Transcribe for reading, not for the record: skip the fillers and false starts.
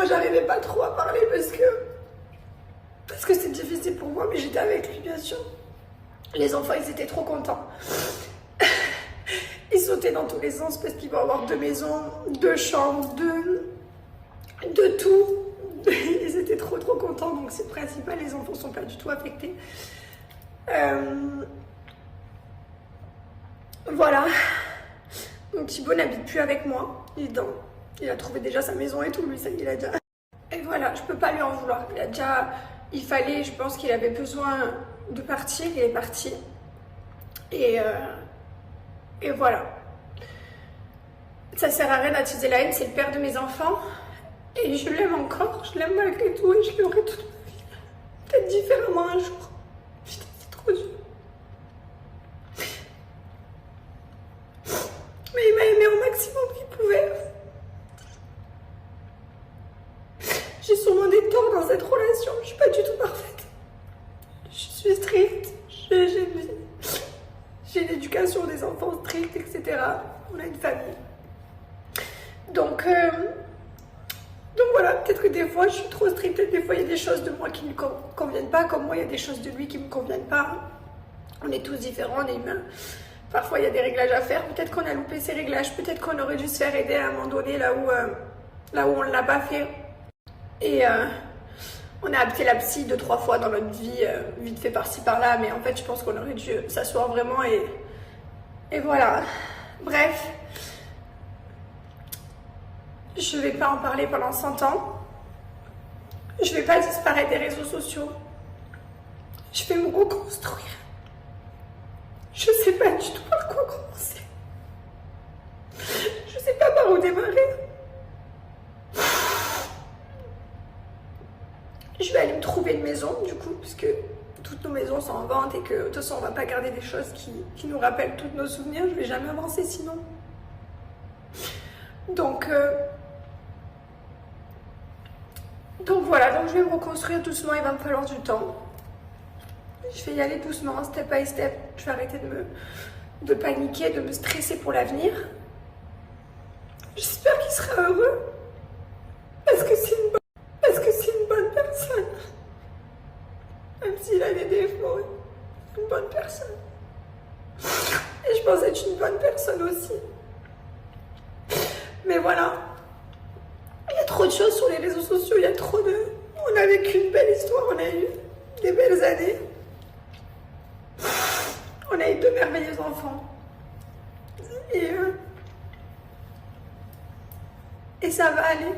Moi, j'arrivais pas trop à parler parce que c'était difficile pour moi, mais j'étais avec lui, bien sûr. Les enfants, ils étaient trop contents. Ils sautaient dans tous les sens parce qu'ils vont avoir 2 maisons, 2 chambres, de tout. Ils étaient trop contents, donc c'est le principal. Les enfants sont pas du tout affectés. Voilà. Donc Thibaut n'habite plus avec moi. Il a trouvé déjà sa maison et tout, lui, ça il a déjà. Et voilà, je peux pas lui en vouloir. Je pense qu'il avait besoin de partir, il est parti. Et voilà. Ça sert à rien d'attiser la haine, c'est le père de mes enfants. Et je l'aime encore, je l'aime malgré tout et je l'aurai toute ma vie. Peut-être différemment un jour. Putain, c'est trop dur. Mais il m'a aimé au maximum qu'il pouvait. J'ai sûrement des torts dans cette relation, je suis pas du tout parfaite. Je suis stricte, j'ai une éducation des enfants stricte, etc. On a une famille. Donc voilà, peut-être que des fois je suis trop stricte, des fois il y a des choses de moi qui ne me conviennent pas, comme moi il y a des choses de lui qui ne me conviennent pas. On est tous différents, on est humains. Parfois il y a des réglages à faire, peut-être qu'on a loupé ces réglages, peut-être qu'on aurait dû se faire aider à un moment donné là où on ne l'a pas fait. Et on a appelé la psy 2-3 fois dans notre vie, vite fait par-ci par-là, mais en fait je pense qu'on aurait dû s'asseoir vraiment et voilà. Bref, je vais pas en parler pendant 100 ans. Je vais pas disparaître des réseaux sociaux. Je vais me reconstruire. Je sais pas du tout par quoi commencer. Je sais pas par où démarrer. Je vais aller me trouver une maison, du coup, puisque toutes nos maisons sont en vente et que de toute façon, on va pas garder des choses qui nous rappellent tous nos souvenirs. Je vais jamais avancer sinon. Donc voilà, donc je vais me reconstruire doucement, il va me falloir du temps. Je vais y aller doucement, step by step. Je vais arrêter de paniquer, de me stresser pour l'avenir. J'espère qu'il sera heureux. Parce que c'est une bonne personne. Même s'il a des défauts, c'est une bonne personne. Et je pense être une bonne personne aussi. Mais voilà. Il y a trop de choses sur les réseaux sociaux, il y a trop de... On a vécu une belle histoire, on a eu des belles années. On a eu 2 merveilleux enfants. Et ça va aller.